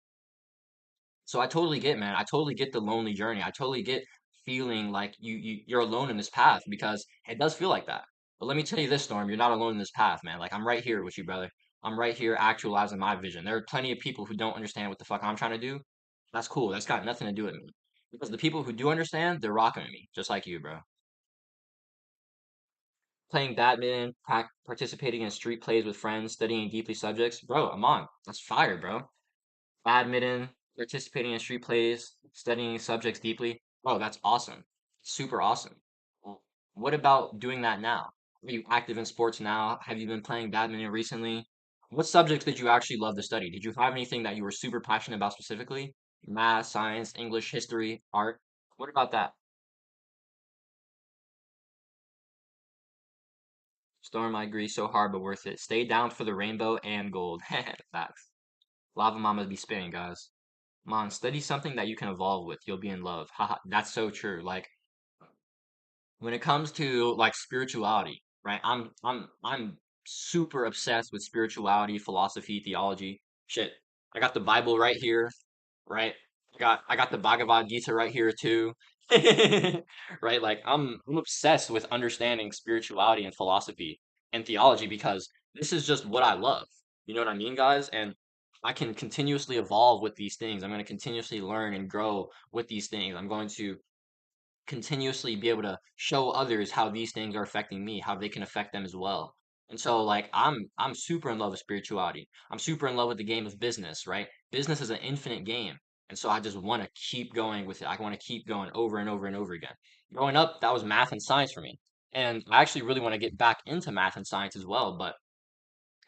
So I totally get, man. I totally get the lonely journey. I totally get feeling like you're alone in this path because it does feel like that. But let me tell you this, Storm, you're not alone in this path, man. Like I'm right here with you, brother. I'm right here actualizing my vision. There are plenty of people who don't understand what the fuck I'm trying to do. That's cool. That's got nothing to do with me. Because the people who do understand, they're rocking with me, just like you, bro. Playing badminton, participating in street plays with friends, studying deeply subjects. Bro, I'm on. That's fire, bro. Badminton, participating in street plays, studying subjects deeply. Oh, that's awesome. Super awesome. Well, what about doing that now? Are you active in sports now? Have you been playing badminton recently? What subjects did you actually love to study? Did you have anything that you were super passionate about specifically? Math, science, English, history, art? What about that? Storm, I agree, so hard but worth it. Stay down for the rainbow and gold. Facts. Lava Mama be spinning, guys. Man, study something that you can evolve with. You'll be in love. Haha, that's so true. Like when it comes to like spirituality, right? I'm super obsessed with spirituality, philosophy, theology. Shit. I got the Bible right here, right? I got the Bhagavad Gita right here too. Right? Like I'm obsessed with understanding spirituality and philosophy and theology because this is just what I love. You know what I mean, guys? And I can continuously evolve with these things. I'm going to continuously learn and grow with these things. I'm going to continuously be able to show others how these things are affecting me, how they can affect them as well. And so like I'm super in love with spirituality. I'm super in love with the game of business, right? Business is an infinite game. And so I just want to keep going with it. I want to keep going over and over and over again. Growing up, that was math and science for me. And I actually really want to get back into math and science as well, but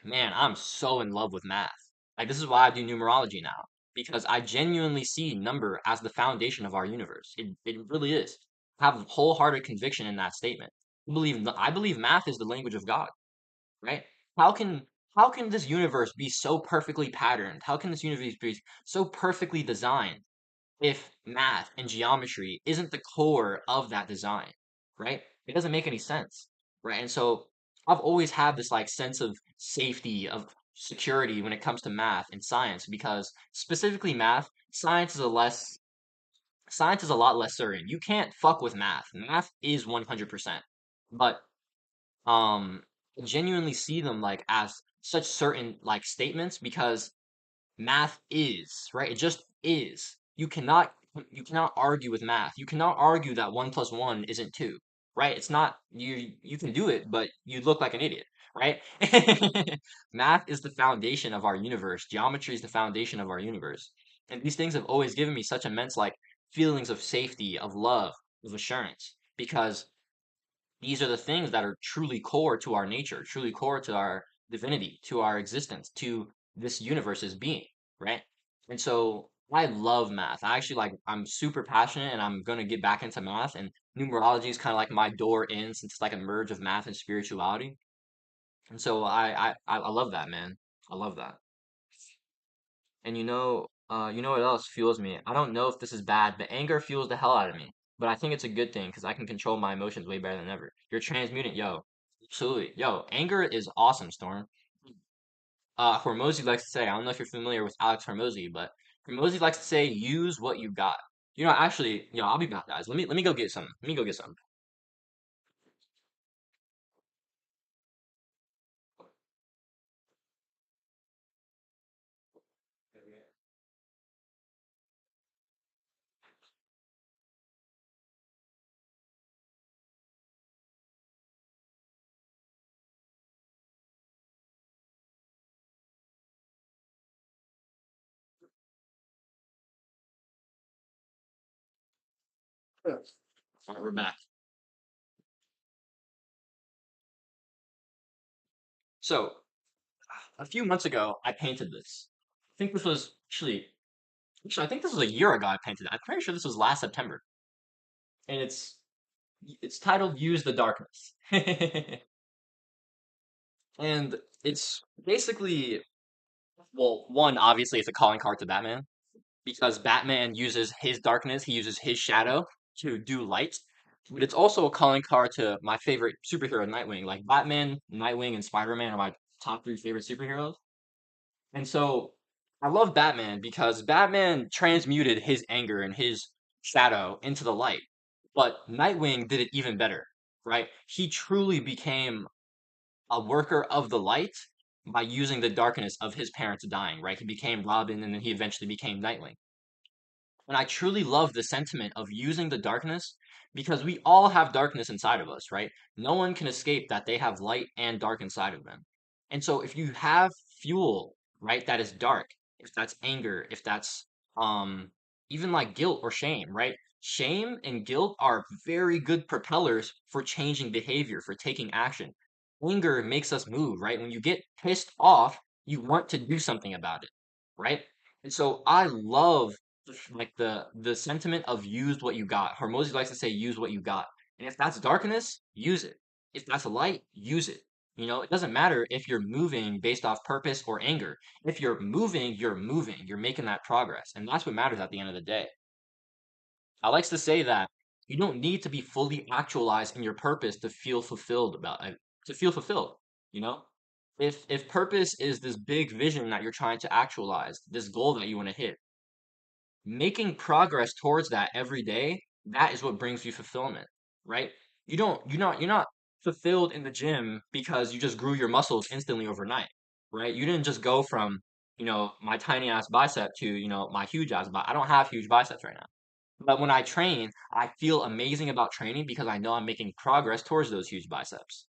man, I'm so in love with math. Like this is why I do numerology now because I genuinely see number as the foundation of our universe. It really is. I have wholehearted conviction in that statement. I believe math is the language of God, right? How can how can this universe be so perfectly patterned? How can this universe be so perfectly designed if math and geometry isn't the core of that design, right? It doesn't make any sense, right? And so I've always had this like sense of safety, of security when it comes to math and science because specifically math, science is a lot less certain. You can't fuck with math. Math is 100%. But I genuinely see them like as such certain like statements because math is, right? It just is. You cannot argue with math. You cannot argue that 1 plus 1 isn't 2, right? It's not you can do it, but you look like an idiot, right? Math is the foundation of our universe. Geometry is the foundation of our universe. And these things have always given me such immense like feelings of safety, of love, of assurance because these are the things that are truly core to our nature, truly core to our divinity, to our existence, to this universe's being, right? And so I love math. I actually like I'm super passionate and I'm gonna get back into math and numerology is kind of like my door in since it's like a merge of math and spirituality. And so I love that, man. I love that. And you know what else fuels me? I don't know if this is bad, but anger fuels the hell out of me. But I think it's a good thing because I can control my emotions way better than ever. You're transmuting, yo. Absolutely. Yo, anger is awesome, Storm. Hormozy likes to say, I don't know if you're familiar with Alex Hormozy, but Hormozy likes to say, use what you got. Actually, I'll be back, guys. Let me go get some. Let me go get some. Yes. All right, we're back. So, a few months ago, I painted this. I think this was actually, I think this was a year ago I painted it. I'm pretty sure this was last September. And it's titled Use the Darkness. And it's basically, well, one, obviously, it's a calling card to Batman because Batman uses his darkness, he uses his shadow to do light. But it's also a calling card to my favorite superhero, Nightwing. Like Batman, Nightwing, and Spider-Man are my top three favorite superheroes. And so I love Batman because Batman transmuted his anger and his shadow into the light. But Nightwing did it even better, right? He truly became a worker of the light by using the darkness of his parents dying, right? He became Robin and then he eventually became Nightwing. And I truly love the sentiment of using the darkness because we all have darkness inside of us, right? No one can escape that they have light and dark inside of them. And so if you have fuel, right, that is dark, if that's anger, if that's um even like guilt or shame, right? Shame and guilt are very good propellers for changing behavior, for taking action. Anger makes us move, right? When you get pissed off, you want to do something about it, right? And so I love like the sentiment of use what you got. Hormozy likes to say use what you got. And if that's darkness, use it. If that's light, use it. You know, it doesn't matter if you're moving based off purpose or anger. If you're moving, you're moving. You're making that progress. And that's what matters at the end of the day. I likes to say that you don't need to be fully actualized in your purpose to feel fulfilled to feel fulfilled, you know? If purpose is this big vision that you're trying to actualize, this goal that you want to hit, making progress towards that every day, that is what brings you fulfillment, right? You're not fulfilled in the gym because you just grew your muscles instantly overnight, right? You didn't just go from, my tiny ass bicep to, my huge ass bicep. I don't have huge biceps right now. But when I train, I feel amazing about training because I know I'm making progress towards those huge biceps.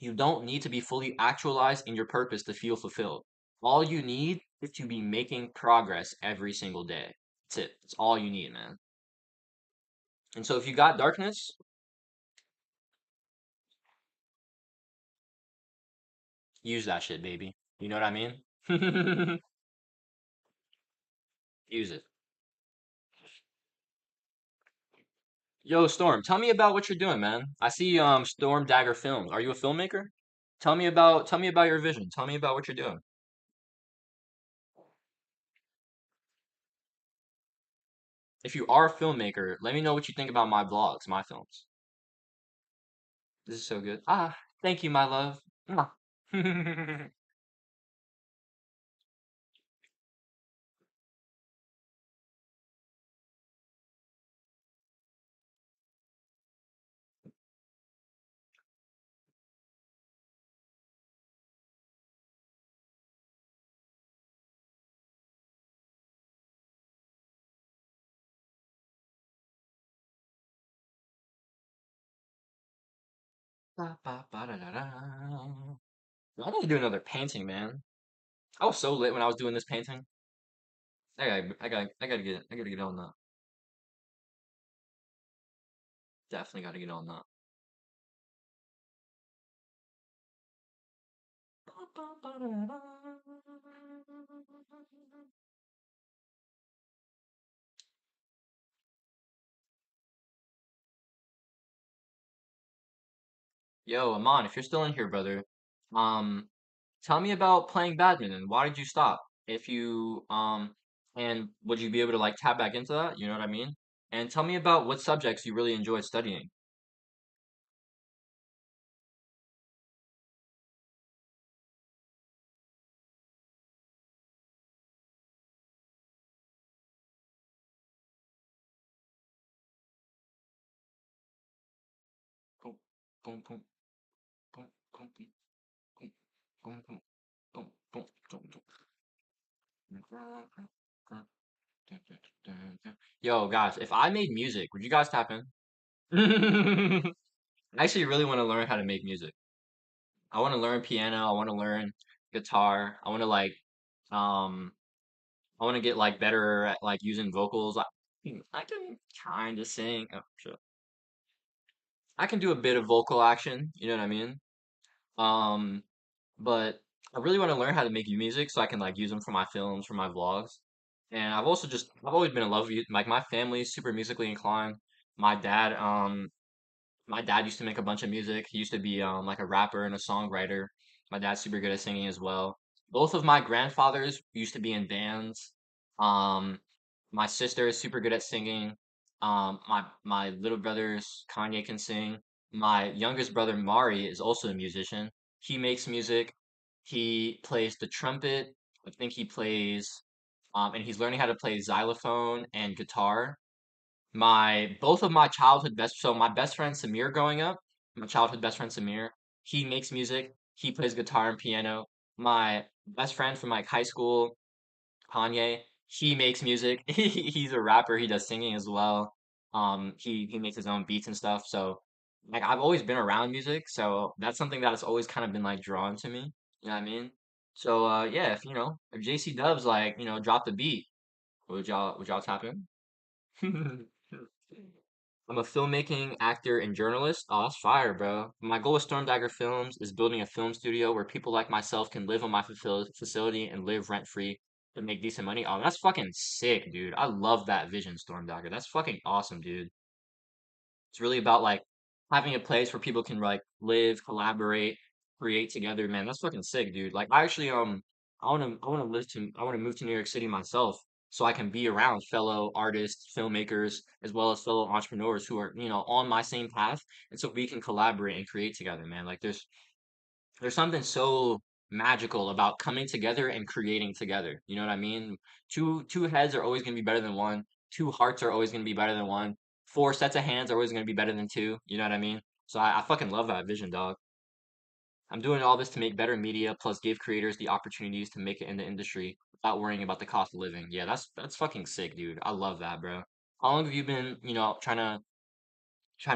You don't need to be fully actualized in your purpose to feel fulfilled. All you need is to be making progress every single day. That's it. That's all you need, man. And so if you got darkness, use that shit, baby. You know what I mean? Use it. Yo, Storm, tell me about what you're doing, man. I see Storm Dagger Films. Are you a filmmaker? Tell me about your vision. Tell me about what you're doing. If you are a filmmaker, let me know what you think about my vlogs, my films. This is so good. Ah, thank you, my love. Mwah. Ba, ba, ba, da, da, da. I need to do another painting, man. I was so lit when I was doing this painting. I gotta get on that. Definitely gotta get on that. Ba, ba, ba, da, da, da. Yo, Amon, if you're still in here, brother, um, tell me about playing badminton. Why did you stop? If you and would you be able to like tap back into that? You know what I mean? And tell me about what subjects you really enjoyed studying. Boom, boom, boom, boom, boom, boom, boom, boom, boom, boom, boom, boom, boom. Yo, guys, if I made music, would you guys tap in? I actually really want to learn how to make music. I want to learn piano. I want to learn guitar. Um, I want to get like better at like using vocals. I can kind of sing. Oh, shit. I can do a bit of vocal action. You know what I mean? Um, but I really want to learn how to make music so I can like use them for my films, for my vlogs. And I've always been in love with like my family is super musically inclined. My dad, um, my dad used to make a bunch of music. He used to be like a rapper and a songwriter. My dad's super good at singing as well. Both of my grandfathers used to be in bands. Um, my sister is super good at singing. My little brothers Kanye can sing. My youngest brother Mari is also a musician. He makes music. He plays the trumpet. I think he plays and he's learning how to play xylophone and guitar. My both of my childhood best so my best friend Samir growing up, my childhood best friend Samir, he makes music. He plays guitar and piano. My best friend from like high school, Kanye, he makes music. He's a rapper. He does singing as well. He makes his own beats and stuff. So like I've always been around music, so that's something that has always kind of been like drawn to me. You know what I mean? So yeah, if if JC Dubs like, drop the beat, would y'all tap in? I'm a filmmaking actor and journalist. Oh, that's fire, bro. My goal with Storm Dagger Films is building a film studio where people like myself can live on my facility and live rent free and make decent money. Oh, that's fucking sick, dude. I love that vision, Storm Dagger. That's fucking awesome, dude. It's really about like having a place where people can like live, collaborate, create together, man. That's fucking sick, dude. Like I actually I wanna move to New York City myself so I can be around fellow artists, filmmakers, as well as fellow entrepreneurs who are, on my same path. And so we can collaborate and create together, man. Like there's something so magical about coming together and creating together. You know what I mean? Two heads are always gonna be better than one. Two hearts are always gonna be better than one. Four sets of hands are always gonna be better than two. You know what I mean? So I fucking love that vision, dog. I'm doing all this to make better media, plus give creators the opportunities to make it in the industry without worrying about the cost of living. Yeah, that's fucking sick, dude. I love that, bro. How long have you been, trying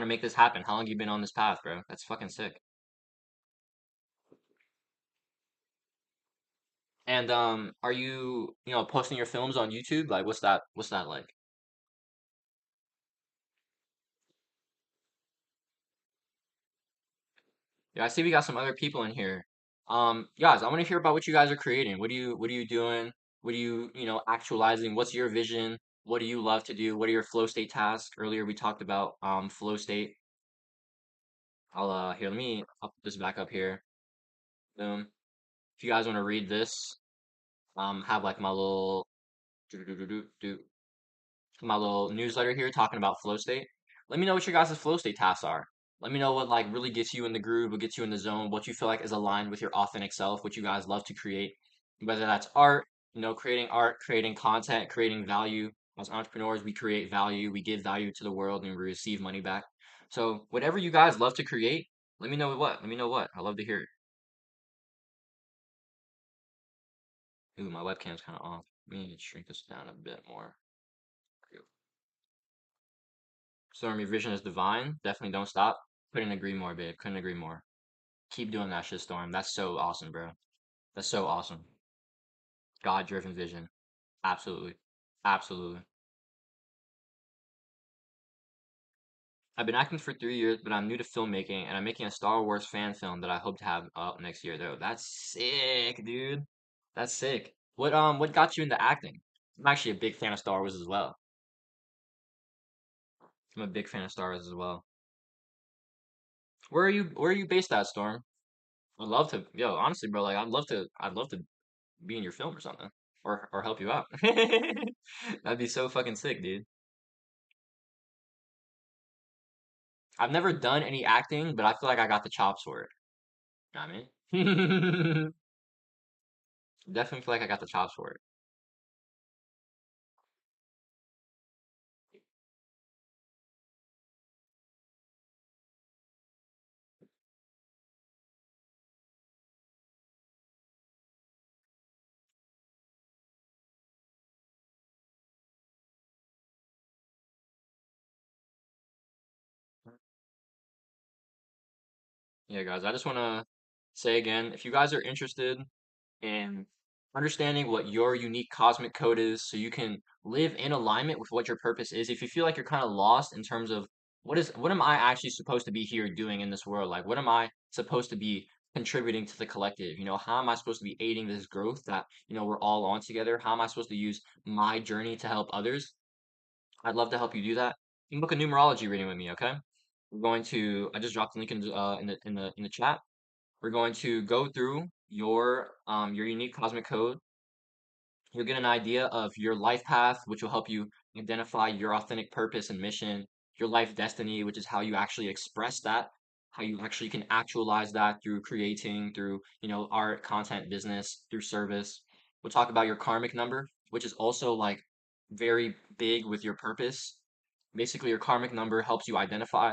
to make this happen? How long have you been on this path, bro? That's fucking sick. And are you, posting your films on YouTube? Like what's that like? Yeah, I see we got some other people in here. Guys, I want to hear about what you guys are creating. What are you doing? What are you, actualizing? What's your vision? What do you love to do? What are your flow state tasks? Earlier we talked about flow state. I'll put this back up here. Boom. If you guys want to read this, have like my little newsletter here talking about flow state. Let me know what your guys' flow state tasks are. Let me know what like really gets you in the groove, what gets you in the zone, what you feel like is aligned with your authentic self, what you guys love to create. Whether that's art, creating content, creating value. As entrepreneurs, we create value, we give value to the world, and we receive money back. So whatever you guys love to create, let me know what. Let me know what. I love to hear it. Ooh, my webcam's kind of off. Let me shrink this down a bit more. Storm, your vision is divine. Definitely don't stop. Couldn't agree more, babe. Couldn't agree more. Keep doing that shit, Storm. That's so awesome, bro. That's so awesome. God-driven vision. Absolutely. Absolutely. I've been acting for 3 years, but I'm new to filmmaking, and I'm making a Star Wars fan film that I hope to have up next year, though. That's sick, dude. That's sick. What got you into acting? I'm actually a big fan of Star Wars as well. I'm a big fan of Star Wars as well. Where are you based at, Storm? I'd love to, yo, honestly, bro, like I'd love to be in your film or something, or help you out. That'd be so fucking sick, dude. I've never done any acting, but I feel like I got the chops for it. You know what I mean? Definitely feel like I got the chops for it. Yeah, guys, I just want to say again, if you guys are interested in understanding what your unique cosmic code is so you can live in alignment with what your purpose is. If you feel like you're kind of lost in terms of what am I actually supposed to be here doing in this world? Like what am I supposed to be contributing to the collective? How am I supposed to be aiding this growth that, we're all on together? How am I supposed to use my journey to help others? I'd love to help you do that. You can book a numerology reading with me, okay? I just dropped the link in the chat. We're going to go through your unique cosmic code. You'll get an idea of your life path, which will help you identify your authentic purpose and mission, your life destiny, which is how you actually express that, how you actually can actualize that through creating, through, art, content, business, through service. We'll talk about your karmic number, which is also like very big with your purpose. Basically, your karmic number helps you identify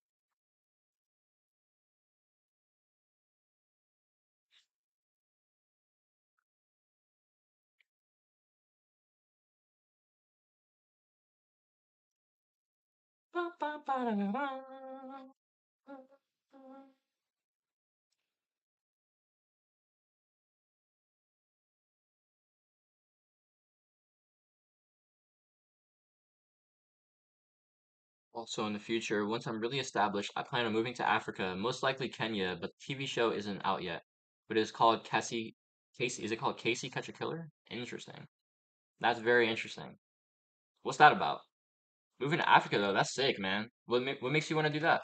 Also, in the future, once I'm really established, I plan on moving to Africa, most likely Kenya, but the TV show isn't out yet. But it's called Casey, is it called Casey Catch a Killer? Interesting. That's very interesting. What's that about? Moving to Africa though, that's sick, man. What makes you want to do that?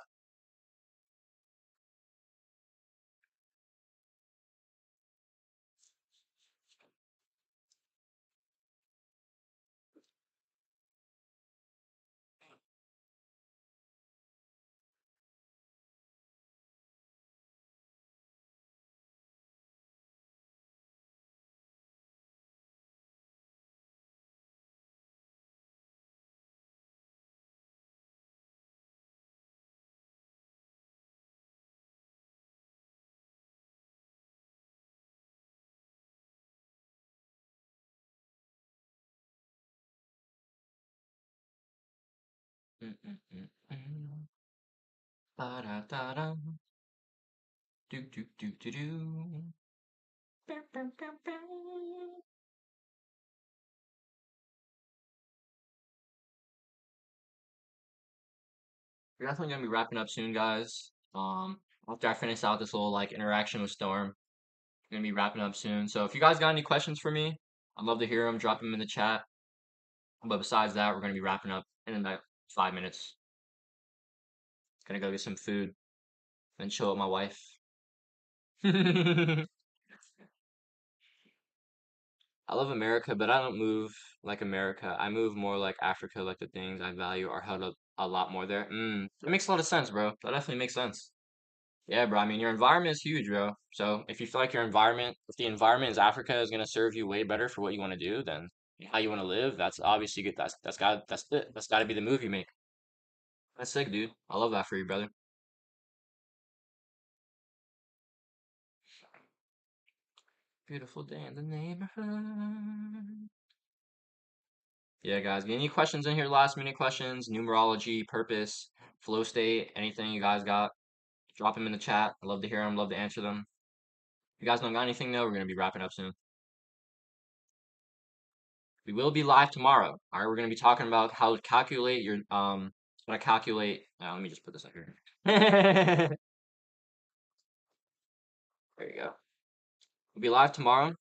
Mm, mm, mm, mm. Ba-da-da-da. Do do do do do. Bow, bow, bow, bow. We're definitely gonna be wrapping up soon, guys. After I finish out this little like interaction with Storm, we're gonna be wrapping up soon. So if you guys got any questions for me, I'd love to hear them. Drop them in the chat. But besides that, we're gonna be wrapping up in about 5 minutes. Gonna go get some food and chill with my wife. I love America, but I don't move like America. I move more like Africa, like the things I value are held up a lot more there. That makes a lot of sense, bro. That definitely makes sense. Yeah, bro. I mean, your environment is huge, bro. So if you feel like your environment, if the environment is Africa is gonna serve you way better for what you want to do, then how you want to live, that's obviously good. That's it. That's got to be the move you make. That's sick, dude. I love that for you, brother. Beautiful day in the neighborhood. Yeah, guys. Any questions in here? Last minute questions, numerology, purpose, flow state, anything you guys got? Drop them in the chat. I love to hear them. Love to answer them. If you guys don't got anything though, we're gonna be wrapping up soon. We will be live tomorrow. All right, we're gonna be talking about how to calculate your how to calculate. Let me just put this up here. There you go. We'll be live tomorrow,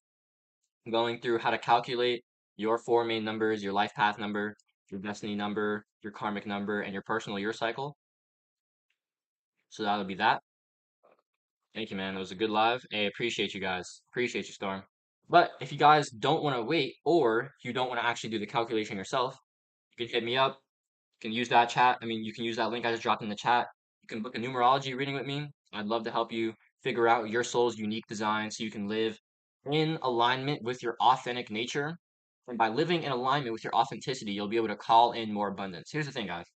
going through how to calculate your four main numbers: your life path number, your destiny number, your karmic number, and your personal year cycle. So that'll be that. Thank you, man. It was a good live. Hey, appreciate you guys. Appreciate you, Storm. But if you guys don't want to wait, or you don't want to actually do the calculation yourself, you can hit me up. You can use that chat. I mean, you can use that link I just dropped in the chat. You can book a numerology reading with me. I'd love to help you figure out your soul's unique design so you can live in alignment with your authentic nature. And by living in alignment with your authenticity, you'll be able to call in more abundance. Here's the thing, guys.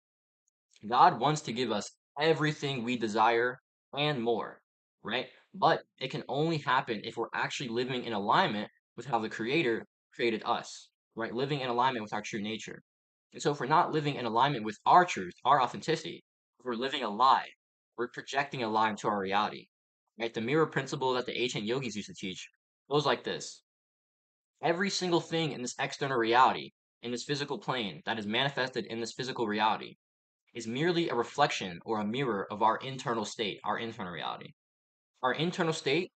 God wants to give us everything we desire and more, right? But it can only happen if we're actually living in alignment with how the Creator created us, right? Living in alignment with our true nature. And so if we're not living in alignment with our truth, our authenticity, if we're living a lie, we're projecting a lie into our reality, right? The mirror principle that the ancient yogis used to teach goes like this. Every single thing in this external reality, in this physical plane that is manifested in this physical reality, is merely a reflection or a mirror of our internal state, our internal reality. Our internal state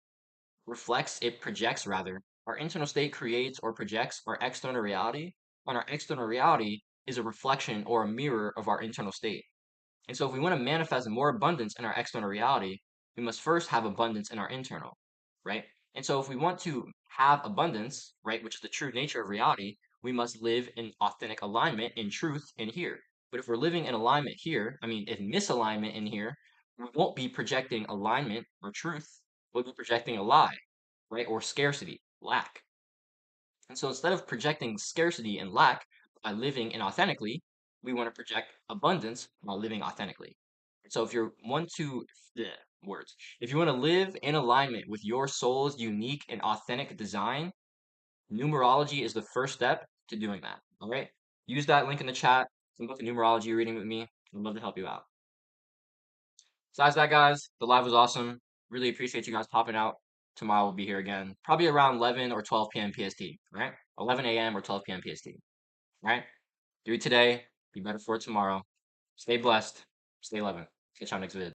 it projects rather. Our internal state creates or projects our external reality, and our external reality is a reflection or a mirror of our internal state. And so if we want to manifest more abundance in our external reality, we must first have abundance in our internal, right? And so if we want to have abundance, right, which is the true nature of reality, we must live in authentic alignment in truth in here. But if we're living in alignment here, I mean, in misalignment in here, we won't be projecting alignment or truth. We'll be projecting a lie, right? Or scarcity, lack. And so instead of projecting scarcity and lack by living inauthentically, we want to project abundance while living authentically. So if you want to words, if you want to live in alignment with your soul's unique and authentic design, numerology is the first step to doing that. All right. Use that link in the chat. You can book a numerology reading with me. I'd love to help you out. Besides that, guys, the live was awesome. Really appreciate you guys popping out. Tomorrow we'll be here again, probably around 11 or 12 p.m. PST, right? 11 a.m. or 12 p.m. PST, right? Do it today. Be better for it tomorrow. Stay blessed. Stay 11. Catch you on next vid.